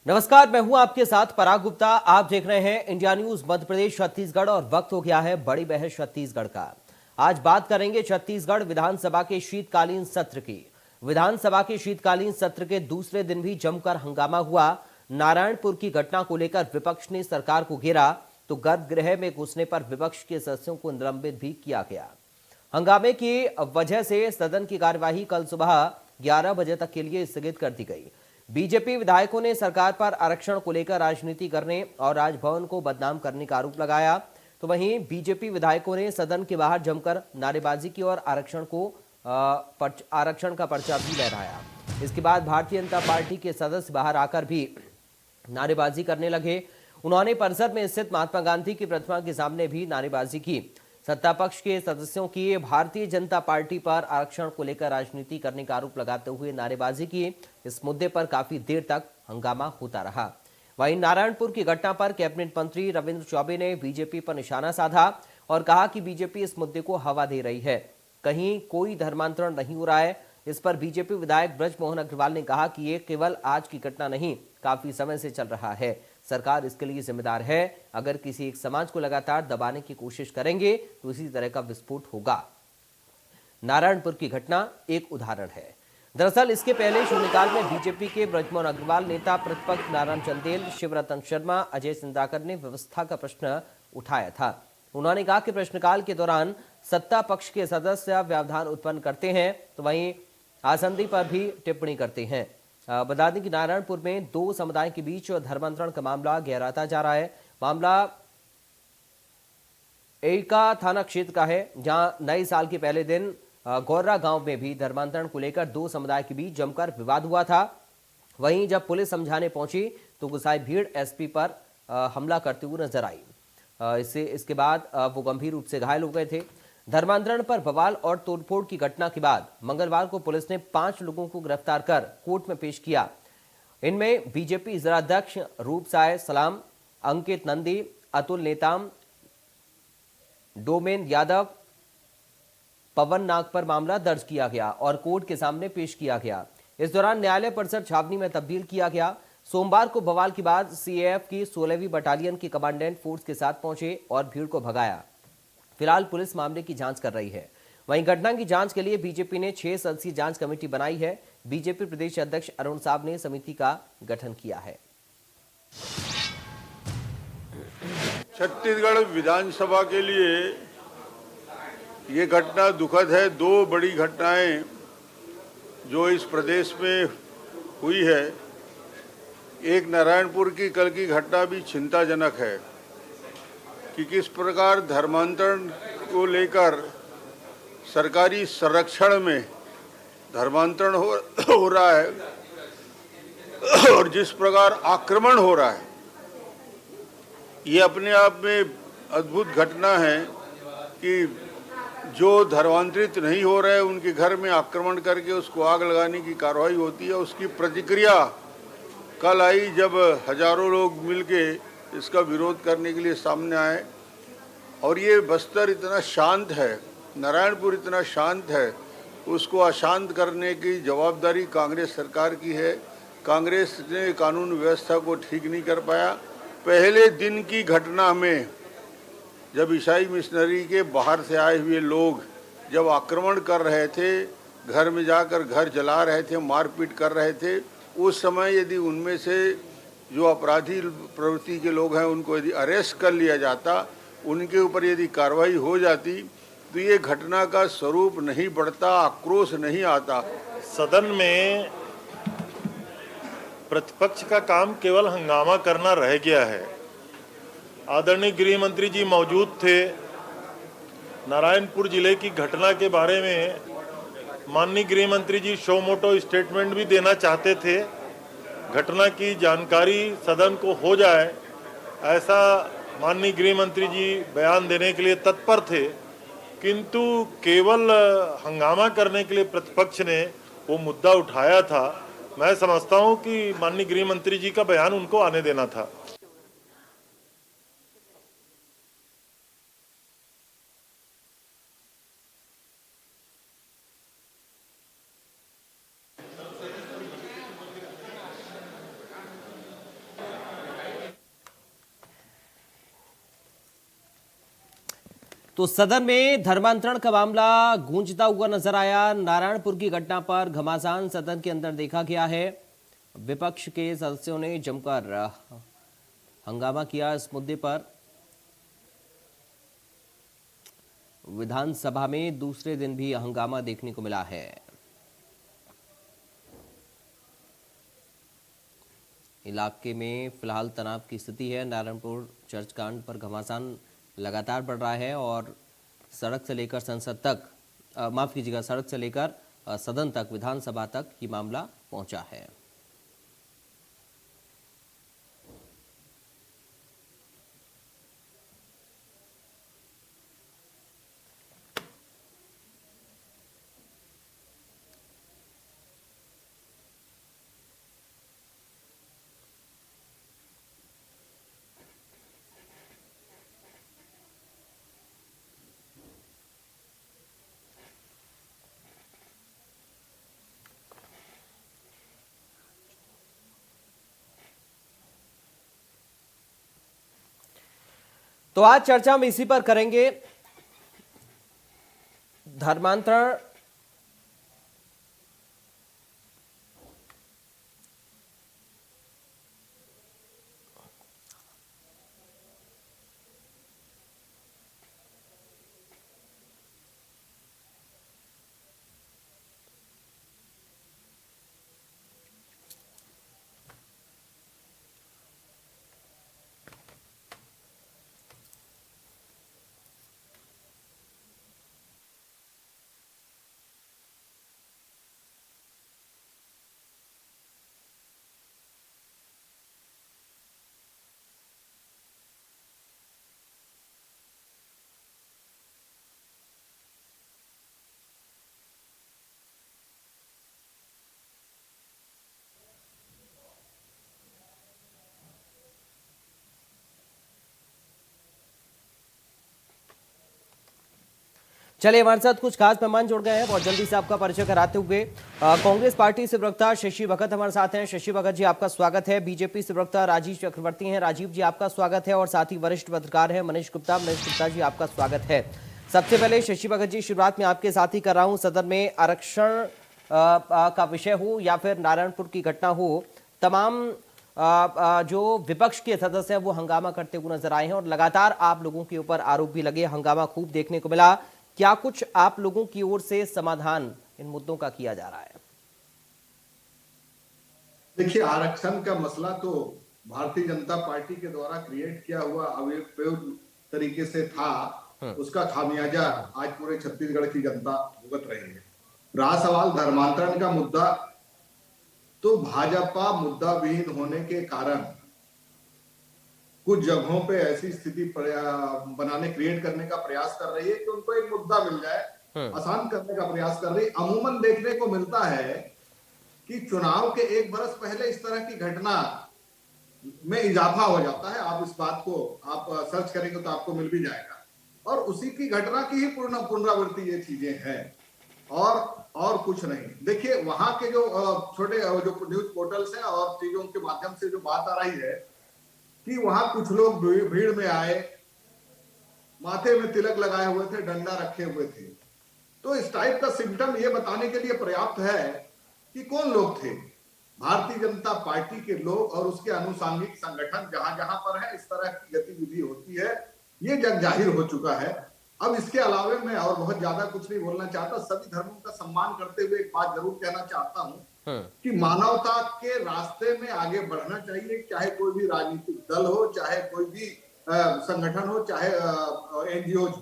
नमस्कार, मैं हूं आपके साथ पराग गुप्ता। आप देख रहे हैं इंडिया न्यूज मध्य प्रदेश छत्तीसगढ़ और वक्त हो गया है बड़ी बहस छत्तीसगढ़ का। आज बात करेंगे छत्तीसगढ़ विधानसभा के शीतकालीन सत्र की। विधानसभा के शीतकालीन सत्र के दूसरे दिन भी जमकर हंगामा हुआ। नारायणपुर की घटना को लेकर विपक्ष ने सरकार को घेरा तो गर्भगृह में घुसने पर विपक्ष के सदस्यों को निलंबित भी किया गया। हंगामे की वजह से सदन की कार्यवाही कल सुबह 11 बजे तक के लिए स्थगित कर दी गई। बीजेपी विधायकों ने सरकार पर आरक्षण को लेकर राजनीति करने और राजभवन को बदनाम करने का आरोप लगाया। तो वहीं बीजेपी विधायकों ने सदन के बाहर जमकर नारेबाजी की और आरक्षण का पर्चा भी लहराया। इसके बाद भारतीय जनता पार्टी के सदस्य बाहर आकर भी नारेबाजी करने लगे। उन्होंने परिसर में स्थित महात्मा गांधी की प्रतिमा के सामने भी नारेबाजी की। सत्ता पक्ष के सदस्यों की भारतीय जनता पार्टी पर आरक्षण को लेकर राजनीति करने का आरोप लगाते हुए नारेबाजी की। इस मुद्दे पर काफी देर तक हंगामा होता रहा। वहीं नारायणपुर की घटना पर कैबिनेट मंत्री रविंद्र चौबे ने बीजेपी पर निशाना साधा और कहा कि बीजेपी इस मुद्दे को हवा दे रही है, कहीं कोई धर्मांतरण नहीं हो रहा है। इस पर बीजेपी विधायक ब्रजमोहन अग्रवाल ने कहा कि ये केवल आज की घटना नहीं, काफी समय से चल रहा है। सरकार इसके लिए जिम्मेदार है। अगर किसी एक समाज को लगातार दबाने की कोशिश करेंगे तो इसी तरह का विस्फोट होगा। नारायणपुर की घटना एक उदाहरण है। दरअसल इसके पहले शून्यकाल में बीजेपी के ब्रजमोहन अग्रवाल, नेता प्रतिपक्ष नारायण चंदेल, शिवरतन शर्मा, अजय सिंदाकर ने व्यवस्था का प्रश्न उठाया था। उन्होंने कहा कि प्रश्नकाल के दौरान सत्ता पक्ष के सदस्य व्यवधान उत्पन्न करते हैं तो वहीं आसंदी पर भी टिप्पणी करते हैं। बता दें कि नारायणपुर में दो समुदाय के बीच धर्मांतरण का मामला गहराता जा रहा है। मामला एका थाना क्षेत्र का है, जहां नए साल के पहले दिन गौर्रा गांव में भी धर्मांतरण को लेकर दो समुदाय के बीच जमकर विवाद हुआ था। वहीं जब पुलिस समझाने पहुंची तो गुस्साई भीड़ एसपी पर हमला करते हुए नजर आई। इसके बाद वो गंभीर रूप से घायल हो गए थे। धर्मांतरण पर बवाल और तोड़फोड़ की घटना के बाद मंगलवार को पुलिस ने 5 लोगों को गिरफ्तार कर कोर्ट में पेश किया। इनमें बीजेपी जिलाध्यक्ष रूप साय सलाम, अंकित नंदी, अतुल नेताम, डोमेन यादव, पवन नाग पर मामला दर्ज किया गया और कोर्ट के सामने पेश किया गया। इस दौरान न्यायालय परिसर छावनी में तब्दील किया गया। सोमवार को बवाल के बाद सीएएफ की 16वीं बटालियन के कमांडेंट फोर्स के साथ पहुंचे और भीड़ को भगाया। फिलहाल पुलिस मामले की जांच कर रही है। वहीं घटना की जांच के लिए बीजेपी ने 6 सदस्यीय जांच कमेटी बनाई है। बीजेपी प्रदेश अध्यक्ष अरुण साहब ने समिति का गठन किया है। छत्तीसगढ़ विधानसभा के लिए ये घटना दुखद है। दो बड़ी घटनाएं जो इस प्रदेश में हुई है, एक नारायणपुर की कल की घटना भी चिंताजनक है कि किस प्रकार धर्मांतरण को लेकर सरकारी संरक्षण में धर्मांतरण हो रहा है और जिस प्रकार आक्रमण हो रहा है, ये अपने आप में अद्भुत घटना है कि जो धर्मांतरित नहीं हो रहे उनके घर में आक्रमण करके उसको आग लगाने की कार्रवाई होती है। उसकी प्रतिक्रिया कल आई जब हजारों लोग मिलके इसका विरोध करने के लिए सामने आए। और ये बस्तर इतना शांत है, नारायणपुर इतना शांत है, उसको अशांत करने की जवाबदारी कांग्रेस सरकार की है। कांग्रेस ने कानून व्यवस्था को ठीक नहीं कर पाया। पहले दिन की घटना में जब ईसाई मिशनरी के बाहर से आए हुए लोग जब आक्रमण कर रहे थे, घर में जाकर घर जला रहे थे, मारपीट कर रहे थे, उस समय यदि उनमें से जो अपराधी प्रवृत्ति के लोग हैं उनको यदि अरेस्ट कर लिया जाता, उनके ऊपर यदि कार्रवाई हो जाती तो ये घटना का स्वरूप नहीं बढ़ता, आक्रोश नहीं आता। सदन में प्रतिपक्ष का काम केवल हंगामा करना रह गया है। आदरणीय गृह मंत्री जी मौजूद थे। नारायणपुर जिले की घटना के बारे में माननीय गृह मंत्री जी शो मोटो स्टेटमेंट भी देना चाहते थे। घटना की जानकारी सदन को हो जाए, ऐसा माननीय गृह मंत्री जी बयान देने के लिए तत्पर थे, किंतु केवल हंगामा करने के लिए प्रतिपक्ष ने वो मुद्दा उठाया था। मैं समझता हूं कि माननीय गृह मंत्री जी का बयान उनको आने देना था। तो सदन में धर्मांतरण का मामला गूंजता हुआ नजर आया। नारायणपुर की घटना पर घमासान सदन के अंदर देखा गया है। विपक्ष के सदस्यों ने जमकर हंगामा किया इस मुद्दे पर। विधानसभा में दूसरे दिन भी हंगामा देखने को मिला है। इलाके में फिलहाल तनाव की स्थिति है। नारायणपुर चर्चकांड पर घमासान लगातार बढ़ रहा है और सड़क से लेकर संसद तक माफ कीजिएगा सड़क से लेकर सदन तक, विधानसभा तक ये मामला पहुंचा है। तो आज चर्चा हम इसी पर करेंगे। धर्मांतरण चलिए, हमारे साथ कुछ खास मेहमान जुड़ गए हैं। बहुत जल्दी से आपका परिचय कराते हुए कांग्रेस पार्टी से प्रवक्ता शशि भगत हमारे साथ हैं। शशि भगत जी, आपका स्वागत है। बीजेपी से प्रवक्ता राजीव चक्रवर्ती हैं। राजीव जी, आपका स्वागत है। और साथ ही वरिष्ठ पत्रकार हैं मनीष गुप्ता। मनीष गुप्ता जी, आपका स्वागत है। सबसे पहले शशि भगत जी, शुरुआत में आपके साथ ही कर रहा हूं। सदन में आरक्षण का विषय हो या फिर नारायणपुर की घटना हो, तमाम जो विपक्ष के सदस्य हैं वो हंगामा करते हुए नजर आए हैं और लगातार आप लोगों के ऊपर आरोप भी लगे, हंगामा खूब देखने को मिला। क्या कुछ आप लोगों की ओर से समाधान इन मुद्दों का किया जा रहा है? देखिए, आरक्षण का मसला तो भारतीय जनता पार्टी के द्वारा क्रिएट किया हुआ अवैध तरीके से था। उसका खामियाजा आज पूरे छत्तीसगढ़ की जनता भुगत रही है। रहा सवाल धर्मांतरण का मुद्दा, तो भाजपा मुद्दा विहीन होने के कारण कुछ जगहों पे ऐसी स्थिति बनाने क्रिएट करने का प्रयास कर रही है कि उनको एक मुद्दा मिल जाए, आसान करने का प्रयास कर रही है। अमूमन देखने को मिलता है कि चुनाव के एक बरस पहले इस तरह की घटना में इजाफा हो जाता है। आप इस बात को आप सर्च करेंगे तो आपको मिल भी जाएगा। और उसी की घटना की ही पुनरावृत्ति ये चीजें हैं और कुछ नहीं। देखिए, वहां के जो छोटे जो न्यूज पोर्टल्स हैं और चीजों के माध्यम से जो बात आ रही है कि वहां कुछ लोग भीड़ में आए, माथे में तिलक लगाए हुए थे, डंडा रखे हुए थे। तो इस टाइप का सिम्टम ये बताने के लिए पर्याप्त है कि कौन लोग थे। भारतीय जनता पार्टी के लोग और उसके अनुसांगिक संगठन जहां जहां पर है, इस तरह की गतिविधि होती है, ये जग जाहिर हो चुका है। अब इसके अलावे मैं और बहुत ज्यादा कुछ नहीं बोलना चाहता। सभी धर्मों का सम्मान करते हुए एक बात जरूर कहना चाहता हूं कि मानवता के रास्ते में आगे बढ़ना चाहिए। चाहे कोई भी राजनीतिक दल हो, चाहे कोई भी संगठन हो, चाहे एनजीओ हो,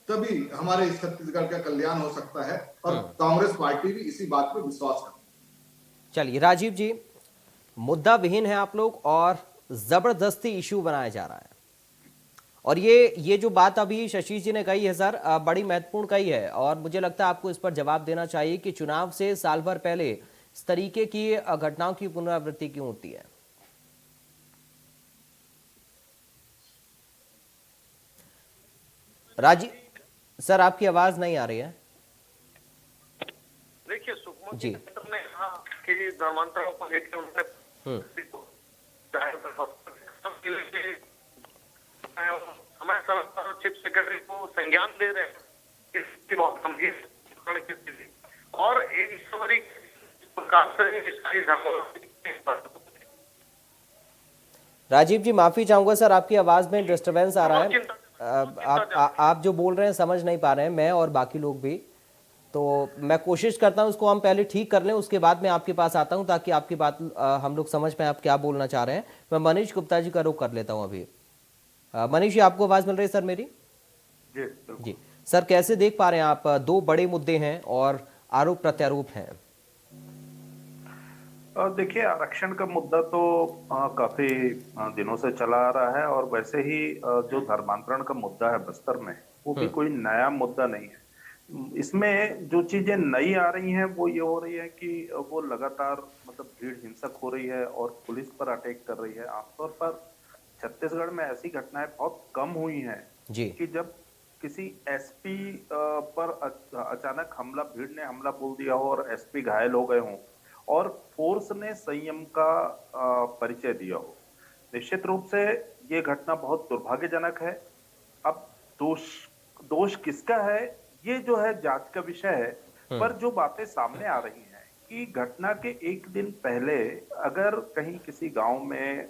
तभी हमारे इस छत्तीसगढ़ का कल्याण हो सकता है। और कांग्रेस पार्टी भी इसी बात पर विश्वास करती है। चलिए राजीव जी, मुद्दा विहीन है आप लोग और जबरदस्ती इशू बनाया जा रहा है। और ये जो बात अभी शशि जी ने कही है सर, बड़ी महत्वपूर्ण कही है और मुझे लगता है आपको इस पर जवाब देना चाहिए कि चुनाव से साल भर पहले इस तरीके की घटनाओं की पुनरावृत्ति क्यों होती है? राजीव सर, आपकी आवाज नहीं आ रही है। देखिए, सुकमा जी ने कहा कि धर्मांतरण को लेकर उन्होंने हमें चीफ सेक्रेटरी को संज्ञान दे रहे हैं, इसकी बहुत गंभीर स्थिति और एक ईश्वरी प्रकार से राजीव जी माफी चाहूंगा सर, आपकी आवाज में डिस्टरबेंस आ रहा है। आप जो बोल रहे हैं समझ नहीं पा रहे हैं, मैं और बाकी लोग भी। तो मैं कोशिश करता हूं उसको हम पहले ठीक कर लें, उसके बाद मैं आपके पास आता हूं ताकि आपकी बात हम लोग समझ पाए आप क्या बोलना चाह रहे हैं। मैं मनीष गुप्ता जी का रुख कर लेता हूं अभी। मनीष जी, आपको आवाज मिल रही है सर मेरी? जी सर, कैसे देख पा रहे हैं आप, दो बड़े मुद्दे हैं और आरोप प्रत्यारोप हैं? देखिए, आरक्षण का मुद्दा तो काफी दिनों से चला आ रहा है और वैसे ही जो धर्मांतरण का मुद्दा है बस्तर में, वो भी कोई नया मुद्दा नहीं है। इसमें जो चीजें नई आ रही हैं वो ये हो रही है कि वो लगातार मतलब भीड़ हिंसक हो रही है और पुलिस पर अटैक कर रही है। आमतौर पर छत्तीसगढ़ में ऐसी घटनाएं बहुत कम हुई हैं कि जब किसी एसपी पर अचानक भीड़ ने हमला बोल दिया हो और एसपी घायल हो गए हों और फोर्स ने संयम का परिचय दिया हो। निश्चित रूप से ये घटना बहुत दुर्भाग्यजनक है। अब दोष किसका है, ये जो है जांच का विषय है। पर जो बातें सामने आ रही हैं कि घटना के एक दिन पहले अगर कहीं किसी गांव में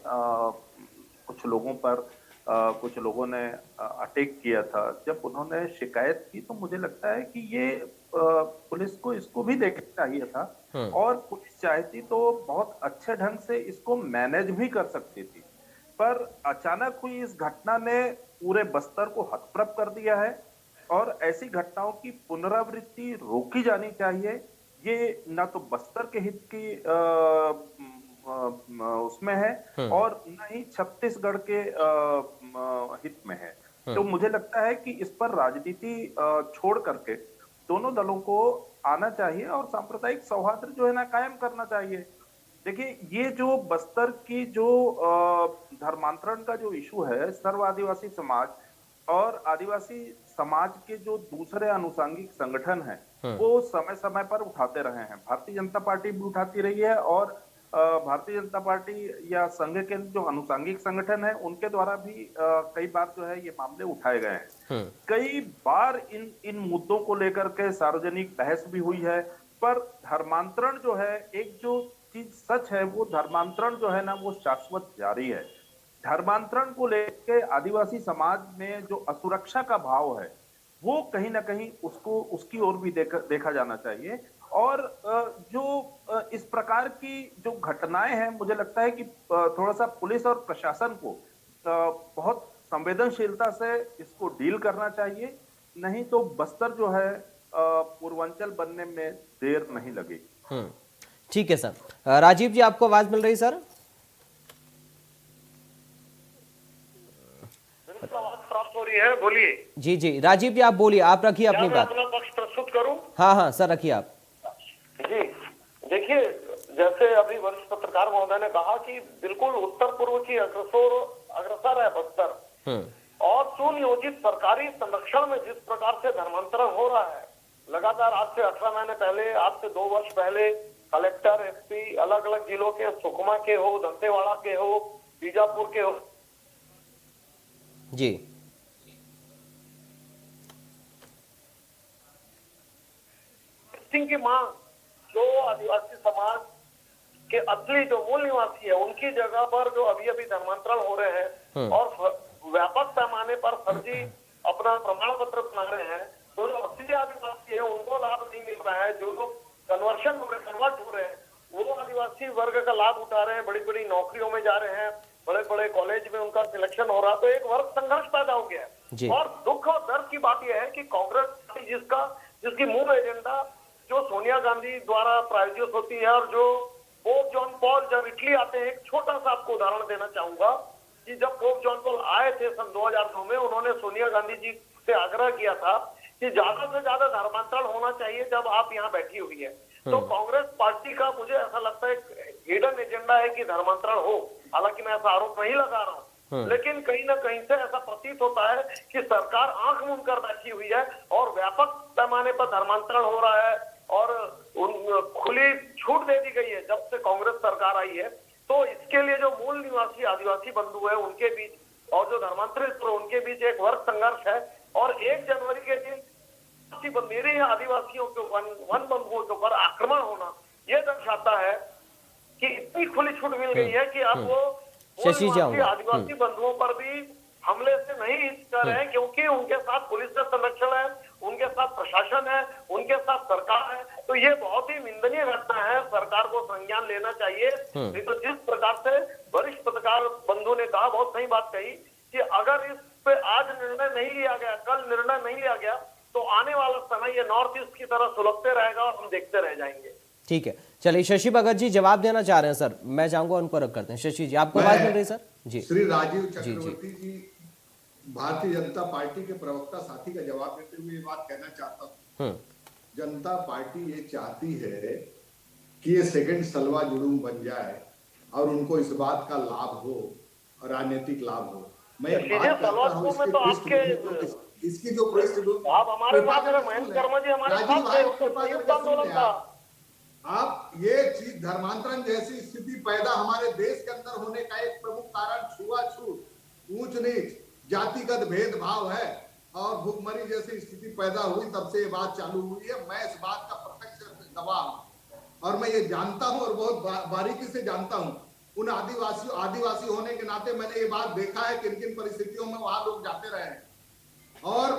कुछ लोगों ने अटैक किया था, जब उन्होंने शिकायत की तो मुझे लगता है कि ये पुलिस को इसको भी देखना चाहिए था और पुलिस चाहती तो बहुत अच्छे ढंग से इसको मैनेज भी कर सकती थी। पर अचानक हुई इस घटना ने पूरे बस्तर को हतप्रभ कर दिया है और ऐसी घटनाओं की पुनरावृत्ति रोकी जानी चाहिए। ये ना तो बस्तर के हित की उसमें है और न ही छत्तीसगढ़ के हित में है। तो मुझे लगता है कि इस पर राजनीति छोड़ करके दोनों दलों को आना चाहिए और सांप्रदायिक सौहार्द जो है ना कायम करना चाहिए। देखिए, ये जो बस्तर की जो धर्मांतरण का जो इशू है, सर्व आदिवासी समाज और आदिवासी समाज के जो दूसरे आनुषंगिक संगठन हैं वो समय समय पर उठाते रहे हैं। भारतीय जनता पार्टी भी उठाती रही है और भारतीय जनता पार्टी या संघ के जो आनुषंगिक संगठन है उनके द्वारा भी कई बार जो है ये मामले उठाए गए हैं। कई बार इन मुद्दों को लेकर के सार्वजनिक बहस भी हुई है। पर धर्मांतरण जो है, एक जो चीज सच है वो धर्मांतरण जो है ना वो शाश्वत जारी है। धर्मांतरण को लेकर आदिवासी समाज में जो असुरक्षा का भाव है वो कहीं ना कहीं उसकी ओर भी देखा जाना चाहिए। और जो इस प्रकार की जो घटनाएं हैं, मुझे लगता है कि थोड़ा सा पुलिस और प्रशासन को बहुत संवेदनशीलता से इसको डील करना चाहिए, नहीं तो बस्तर जो है पूर्वांचल बनने में देर नहीं लगेगी। ठीक है सर। राजीव जी, आपको आवाज मिल रही सर? प्राप्त हो रही है, बोलिए। जी जी, राजीव जी आप बोलिए, आप रखिए अपनी बात। अपना पक्ष प्रस्तुत करूं? हाँ सर, रखिए आप। जी देखिए, जैसे अभी वरिष्ठ पत्रकार महोदय ने कहा कि बिल्कुल उत्तर पूर्व की अग्रसर है बस्तर और सुनियोजित सरकारी संरक्षण में जिस प्रकार से धर्मांतरण हो रहा है लगातार, आज से 18 महीने पहले, आज से 2 वर्ष पहले कलेक्टर, एसपी अलग अलग जिलों के, सुकमा के हो, दंतेवाड़ा के हो, बीजापुर के हो जी, सिंह की मांग, जो आदिवासी समाज के असली जो मूल निवासी है उनकी जगह पर जो अभी अभी धर्मांतरण हो रहे हैं और व्यापक पैमाने पर फर्जी अपना प्रमाण पत्र बना रहे हैं, तो जो असली आदिवासी है उनको लाभ नहीं मिल रहा है। जो लोग कन्वर्ट हो रहे हैं वो आदिवासी वर्ग का लाभ उठा रहे हैं, बड़ी बड़ी नौकरियों में जा रहे हैं, बड़े बड़े कॉलेज में उनका सिलेक्शन हो रहा है। तो एक वर्ग संघर्ष पैदा हो गया है और दुख और दर्द की बात यह है कि कांग्रेस जिसकी मूल एजेंडा जो सोनिया गांधी द्वारा प्रायोजित होती है और जो पोप जॉन पॉल जब इटली आते हैं, एक छोटा सा आपको उदाहरण देना चाहूंगा कि जब पोप जॉन पॉल आए थे सन 2009 में, उन्होंने सोनिया गांधी जी से आग्रह किया था कि ज्यादा से ज्यादा धर्मांतरण होना चाहिए जब आप यहाँ बैठी हुई है। तो कांग्रेस पार्टी का मुझे ऐसा लगता है हिडन एजेंडा है कि धर्मांतरण हो। हालांकि मैं ऐसा आरोप नहीं लगा रहा हूँ, लेकिन कहीं ना कहीं से ऐसा प्रतीत होता है कि सरकार आंख मूंद कर बैठी हुई है और व्यापक पैमाने पर धर्मांतरण हो रहा है और खुली छूट दे दी गई है जब से कांग्रेस सरकार आई है। तो इसके लिए जो मूल निवासी आदिवासी बंधु है उनके बीच और जो धर्मांतरित उनके बीच एक वर्ग संघर्ष है। और 1 जनवरी के दिन मेरे यहाँ आदिवासियों के वन बंधुओं के ऊपर आक्रमण होना ये दर्शाता है कि इतनी खुली छूट मिल गई है कि अब वो शशि जी आऊंगा। आदिवासी बंधुओं पर भी हमले से नहीं कर रहे हैं, क्योंकि उनके साथ पुलिस का संरक्षण है, उनके साथ प्रशासन है, उनके साथ सरकार है। तो ये बहुत ही निंदनीय घटना है, सरकार को संज्ञान लेना चाहिए। नहीं तो जिस प्रकार से वरिष्ठ पत्रकार बंधु ने कहा, बहुत सही बात कही कि अगर इस पे आज निर्णय नहीं लिया गया, कल निर्णय नहीं लिया गया, तो आने वाला समय ये नॉर्थ ईस्ट की तरह सुलगते रहेगा और हम देखते रह जाएंगे। ठीक है, चलिए शशि भगत जी जवाब देना चाह रहे हैं सर, मैं चाहूंगा उनको रख करते हैं। शशि जी आपको आवाज मिल रही है सर? जी श्री राजीव चक्रवर्ती जी भारतीय जनता पार्टी के प्रवक्ता साथी का जवाब देते हुए ये बात कहना चाहता हूँ, जनता पार्टी ये चाहती है कि ये सेकंड सलवा जुलूम बन जाए और उनको इस बात का लाभ हो, राजनीतिक लाभ हो। मैं एक बात करता हूँ, इसकी जो पृष्ठभूमि आप हमारे साथ महेंद्र कर्मा जी हमारे साथ आप ये चीज धर्मांतरण जैसी स्थिति पैदा हमारे देश के अंदर होने का एक प्रमुख कारण छुआछूत, ऊंच नीच, जातिगत भेदभाव है और भुखमरी जैसी स्थिति पैदा हुई, तब से ये बात चालू हुई है। मैं इस बात का प्रत्यक्ष गवाह हूं और मैं ये जानता हूं और बहुत बारीकी से जानता हूं। उन आदिवासी होने के नाते मैंने ये बात देखा है किन किन परिस्थितियों में वहां लोग जाते रहे हैं। और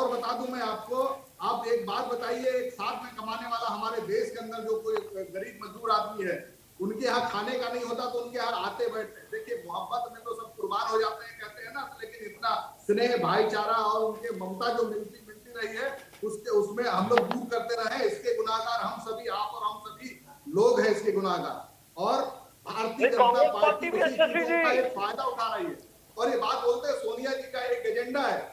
बता दूं मैं आपको, आप एक बात बताइए, एक साथ में कमाने वाला हमारे देश के अंदर जो कोई गरीब मजदूर आदमी है, उनके यहाँ खाने का नहीं होता तो उनके यहाँ आते बैठते। देखिए मोहब्बत में तो सब कुर्बान हो जाते हैं कहते हैं ना, लेकिन इतना स्नेह भाईचारा और उनके ममता जो मिलती रही है उसमें हम लोग दूर करते रहे। इसके गुनाहगार हम सभी, आप और हम सभी लोग हैं इसके गुनाहगार। और भारतीय जनता पार्टी एक फायदा उठा रही है और ये बात बोलते हैं सोनिया जी का एक एजेंडा है।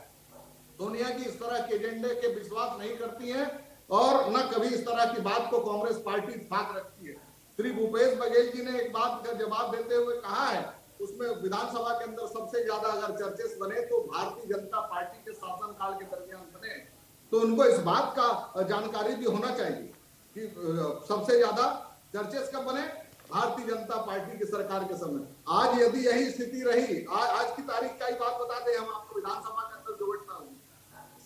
सोनिया जी इस तरह के एजेंडे के विश्वास नहीं करती हैं और न कभी इस तरह की बात को कांग्रेस पार्टी इत्तेफाक रखती है। श्री भूपेश बघेल जी ने एक बात का जवाब देते हुए कहा है, उसमें विधानसभा के अंदर सबसे ज्यादा अगर चर्चेस बने तो भारतीय जनता पार्टी के शासनकाल के दरमियान बने, तो उनको इस बात का जानकारी भी होना चाहिए कि सबसे ज्यादा चर्चेस कब बने, भारतीय जनता पार्टी की सरकार के समय। आज यदि यही स्थिति रही, आज की तारीख का ही बात बता दें हम आपको, विधानसभा के अंदर जो घटना हुई,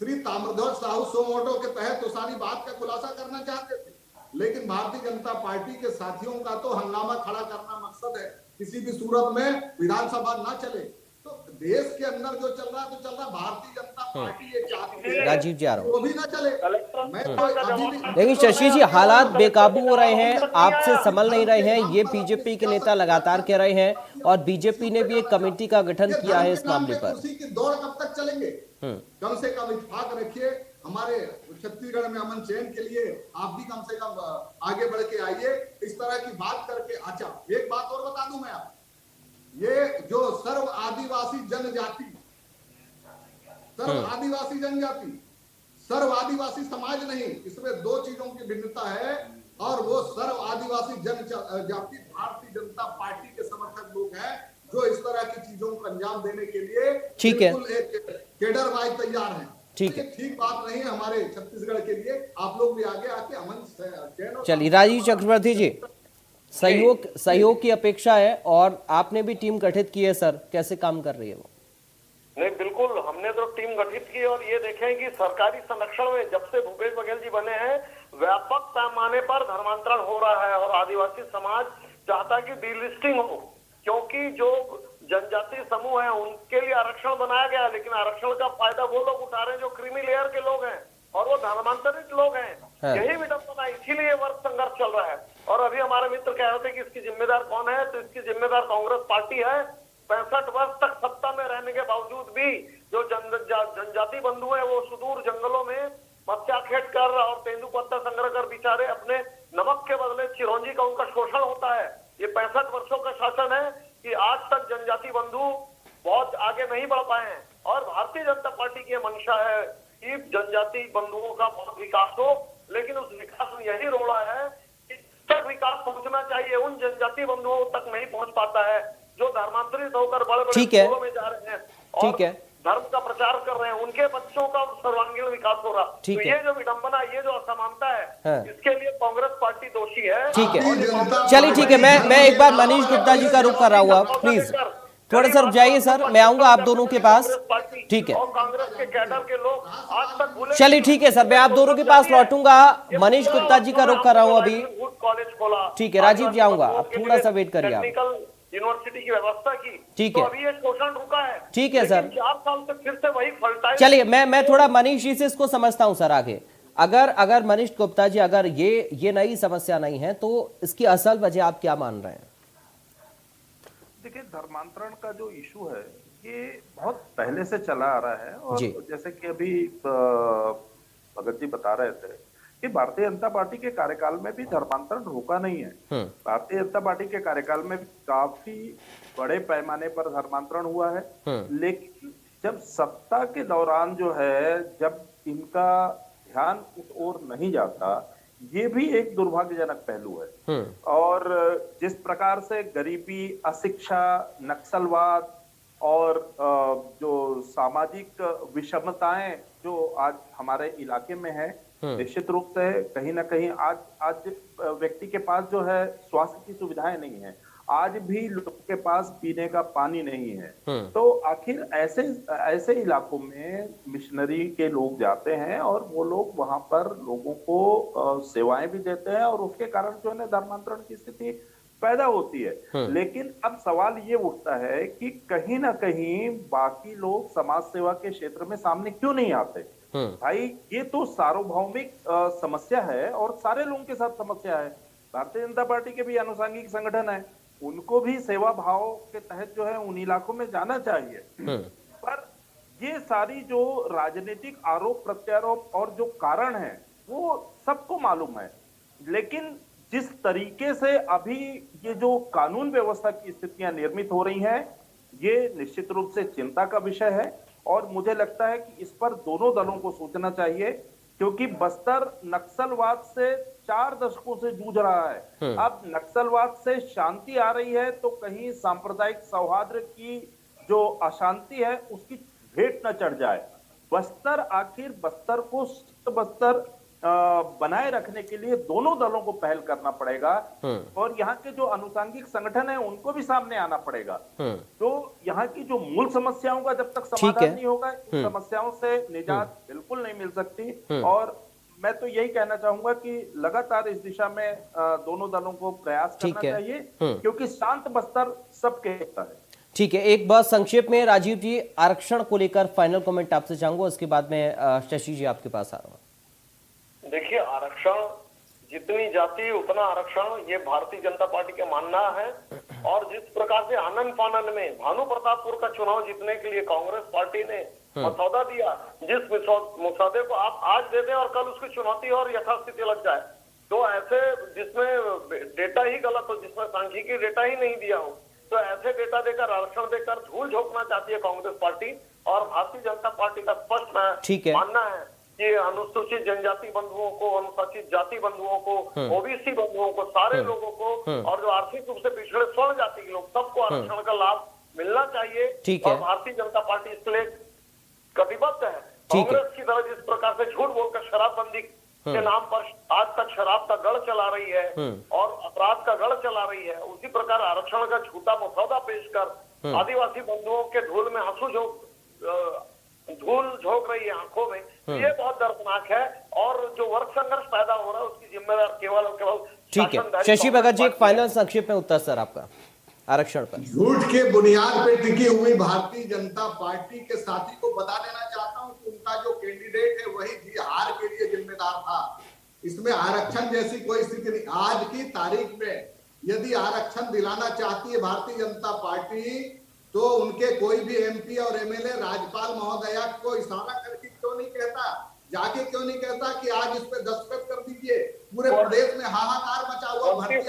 श्री ताम्रध्वज साहू सोमोटो के तहत तो सारी बात का खुलासा करना चाहते थे, लेकिन भारतीय जनता पार्टी के साथियों का तो हंगामा खड़ा करना मकसद है, किसी भी सूरत में विधानसभा ना चले। तो देश के अंदर जो चल रहा है तो चल रहा, भारतीय जनता पार्टी ये चाहती है राजीव जी आ रहा हूं, वो भी ना चले। मैं तो लेकिन शशि जी हालात बेकाबू हो रहे हैं, आपसे संभल नहीं रहे हैं, ये बीजेपी के नेता लगातार कह रहे हैं और बीजेपी ने भी एक कमेटी का गठन किया है इस मामले पर। उसी की दौड़ कब तक चलेंगे? कम से कम इत्तेफाक रखिए, हमारे छत्तीसगढ़ में अमन चैन के लिए आप भी कम से कम आगे बढ़ के आइए। इस तरह की बात करके, अच्छा एक बात और बता दूं मैं आप, ये जो सर्व आदिवासी जनजाति, सर्व आदिवासी समाज नहीं, इसमें 2 चीजों की भिन्नता है और वो सर्व आदिवासी जनजाति भारतीय जनता पार्टी के समर्थक लोग हैं जो इस तरह की चीजों को अंजाम देने के लिए ठीक है, केडर वाइज तैयार हैं। ठीक है, ठीक बात नहीं है हमारे छत्तीसगढ़ के लिए। आप लोग भी आगे आके अमन। चलिए राजीव चक्रवर्ती जी, सहयोग की अपेक्षा है और आपने भी टीम गठित की है सर, कैसे काम कर रही है वो? नहीं बिल्कुल, हमने तो टीम गठित की और ये देखें कि सरकारी संरक्षण में जब से भूपेश बघेल जी बने हैं व्यापक पैमाने पर धर्मांतरण हो रहा है और आदिवासी समाज चाहता कि डीलिस्टिंग हो, क्योंकि जो जनजातीय समूह है उनके लिए आरक्षण बनाया गया, लेकिन आरक्षण का फायदा वो लोग उठा रहे हैं जो क्रीमी लेयर के लोग हैं और वो धर्मांतरित लोग हैं। यही विडंबना, इसीलिए वर्ग संघर्ष चल रहा है। और अभी हमारे मित्र कह रहे थे कि इसकी जिम्मेदार कौन है, तो इसकी जिम्मेदार कांग्रेस पार्टी है। 65 वर्ष तक सत्ता में रहने के बावजूद भी जो जनजाति बंधु है वो सुदूर जंगलों में मत्स्या खेत कर और तेंदुपत्ता संग्रह कर बेचारे अपने नमक के बदले चिरौंजी का उनका शोषण होता है। ये 65 वर्षों का शासन है कि आज तक जनजाति बंधु बहुत आगे नहीं बढ़ पाए हैं और भारतीय जनता पार्टी की मंशा है कि जनजाति बंधुओं का बहुत विकास हो, लेकिन उस विकास में यही रोड़ा है कि तक विकास पहुंचना चाहिए उन जनजाति बंधुओं तक नहीं पहुंच पाता है जो धर्मांतरित होकर बड़े-बड़े स्कूलों में जा रहे हैं और धर्म का प्रचार कर रहे हैं, उनके बच्चों का सर्वांगीण विकास हो रहा। तो ये जो विडंबना, ये जो असमानता है, इसके लिए कांग्रेस पार्टी दोषी है। ठीक है, चलिए ठीक है, मैं एक बार मनीष गुप्ता जी का रुख कर रहा हूँ, प्लीज थोड़ा सा रुक जाइए सर, मैं आऊंगा आप दोनों के पास। ठीक है, और कांग्रेस के कैडर के लोग आज तक भूले। चलिए ठीक है सर, मैं आप दोनों के पास लौटूंगा। मनीष गुप्ता जी का रुख कर रहा हूं अभी। कॉलेज खोला। ठीक है राजीव जी, आऊंगा, आप थोड़ा सा वेट करिए आप। टेक्निकल यूनिवर्सिटी की व्यवस्था की। ठीक तो है, अभी ये शोषण रुका है। ठीक है सर। 4 साल तक फिर से वही फलटाई। चलिए मैं थोड़ा मनीष जी से इसको समझता हूं सर आगे। अगर मनीष गुप्ता जी, अगर ये नई समस्या नहीं है तो इसकी असल वजह आप क्या मान रहे हैं? देखिए, धर्मांतरण का जो इशू है ये बहुत पहले से चला आ रहा है। और जैसे कि अभी भगत जी बता रहे थे कि भारतीय जनता पार्टी के कार्यकाल में भी धर्मांतरण रुका नहीं है। भारतीय जनता पार्टी के कार्यकाल में काफी बड़े पैमाने पर धर्मांतरण हुआ है। लेकिन जब सत्ता के दौरान जो है, जब इनका ध्यान उस ओर नहीं जाता, ये भी एक दुर्भाग्यजनक पहलू है। और जिस प्रकार से गरीबी, अशिक्षा, नक्सलवाद और जो सामाजिक विषमताएं जो आज हमारे इलाके में है, निश्चित रूप से कहीं ना कहीं आज व्यक्ति के पास जो है स्वास्थ्य की सुविधाएं नहीं है, आज भी लोगों के पास पीने का पानी नहीं है। तो आखिर ऐसे इलाकों में मिशनरी के लोग जाते हैं और वो लोग वहां पर लोगों को सेवाएं भी देते हैं और उसके कारण जो है धर्मांतरण की स्थिति पैदा होती है। लेकिन अब सवाल ये उठता है कि कहीं ना कहीं बाकी लोग समाज सेवा के क्षेत्र में सामने क्यों नहीं आते? भाई, ये तो सार्वभौमिक समस्या है और सारे लोगों के साथ समस्या है। भारतीय जनता पार्टी के भी आनुषंगिक संगठन है, उनको भी सेवा भाव के तहत जो है उन इलाकों में जाना चाहिए। पर ये सारी जो राजनीतिक आरोप प्रत्यारोप और जो कारण है वो सबको मालूम है। लेकिन जिस तरीके से अभी ये जो कानून व्यवस्था की स्थितियां निर्मित हो रही हैं, ये निश्चित रूप से चिंता का विषय है। और मुझे लगता है कि इस पर दोनों दलों को सोचना चाहिए, क्योंकि बस्तर नक्सलवाद से 4 दशकों से जूझ रहा है। अब नक्सलवाद से शांति आ रही है तो कहीं सांप्रदायिक सौहार्द की जो अशांति है उसकी भेंट न चढ़ जाए। बस्तर को बस्तर बनाए रखने के लिए दोनों दलों को पहल करना पड़ेगा और यहाँ के जो आनुषंगिक संगठन है उनको भी सामने आना पड़ेगा। तो यहाँ की जो मूल समस्याओं का जब तक समाधान नहीं होगा, इन समस्याओं से निजात बिल्कुल नहीं मिल सकती। और मैं तो यही कहना चाहूंगा कि लगातार इस दिशा में दोनों दलों को प्रयास करना चाहिए, क्योंकि शांत बस्तर सबके हित है। ठीक है, एक बात संक्षेप में राजीव जी, आरक्षण को लेकर फाइनल कमेंट आपसे चाहूंगा, उसके बाद में शशि जी आपके पास आ रहा हूँ। देखिए, आरक्षण जितनी जाति उतना आरक्षण, ये भारतीय जनता पार्टी का मानना है। और जिस प्रकार से आनन फानन में भानु प्रतापपुर का चुनाव जीतने के लिए कांग्रेस पार्टी ने मसौदा दिया, जिस मसौदे को आप आज दे दें और कल उसकी चुनौती और यथास्थिति लग जाए, तो ऐसे जिसमें डेटा ही गलत हो, जिसमें सांख्यिकी डेटा ही नहीं दिया हो, तो ऐसे डेटा देकर, आरक्षण देकर धूल झोंकना चाहती है कांग्रेस पार्टी। और भारतीय जनता पार्टी का स्पष्ट मानना है कि अनुसूचित जनजाति बंधुओं को, अनुसूचित जाति बंधुओं को, ओबीसी बंधुओं को, सारे लोगों को और जो आर्थिक रूप से पिछड़े स्वर्ण जाति के लोग, सबको आरक्षण का लाभ मिलना चाहिए। और भारतीय जनता पार्टी इसके लिए कटिबद्ध है। कांग्रेस की तरह जिस प्रकार से झूठ बोलकर शराबबंदी के नाम पर आज तक शराब का गढ़ चला रही है और अपराध का गढ़ चला रही है, उसी प्रकार आरक्षण का झूठा मसौदा पेश कर आदिवासी बंधुओं के धूल में धूल झोंक रही है आंखों में। ये बहुत दर्दनाक है। और जो वर्ग संघर्ष पैदा हो रहा है उसकी जिम्मेदार केवल और केवल। ठीक है, शशि भगत जी, एक फाइनल संक्षेप में उत्तर सर आपका आरक्षण पर। झूठ के बुनियाद पे टिकी हुई भारतीय जनता पार्टी के साथी को बता देना चाहता हूं कि उनका जो कैंडिडेट है वही हार के लिए जिम्मेदार था। इसमें आरक्षण जैसी कोई स्थिति नहीं। आज की तारीख में यदि आरक्षण दिलाना चाहती है भारतीय जनता पार्टी, तो उनके कोई भी एमपी और एमएलए राज्यपाल महोदया को इशारा करके क्यों नहीं कहता, जाके क्यों नहीं कहता कि आज इस पे दस्तखत कर दीजिए। पूरे प्रदेश में हाहाकार मचा हुआ, भर्तियां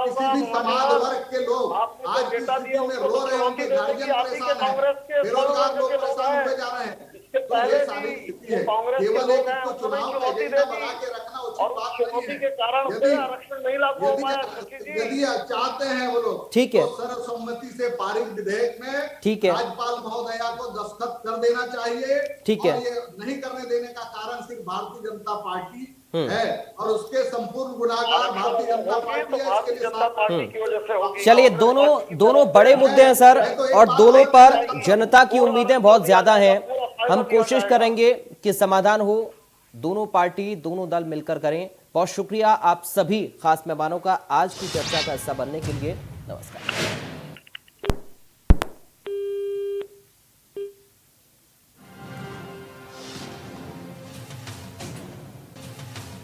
किसी भी समाज वर्ग के लोग आज की स्थिति में रो रहे हैं, उनके गार्जियन परेशान है, बेरोजगार लोग परेशान हुए जा रहे हैं। तो ये सारी स्थिति है। केवल एक को चुनाव का एजेंडा बना के रखना उचित बात नहीं है। यदि चाहते हैं वो लोग, ठीक है, तो सर्वसम्मति से पारित विधेयक में ठीक है राज्यपाल महोदया को दस्तखत कर देना चाहिए। ठीक है, और ये नहीं करने देने का कारण सिर्फ भारतीय जनता पार्टी है और उसके संपूर्ण गुनाहगार भारतीय जनता पार्टी है। भारतीय इसके लिए जनता पार्टी की वजह से होगी। चलिए, दोनों बड़े मुद्दे हैं सर, और दोनों पर जनता की उम्मीदें बहुत ज्यादा हैं। हम कोशिश करेंगे कि समाधान हो, दोनों पार्टी दोनों दल मिलकर करें। बहुत शुक्रिया आप सभी खास मेहमानों का आज की चर्चा का हिस्सा बनने के लिए। नमस्कार।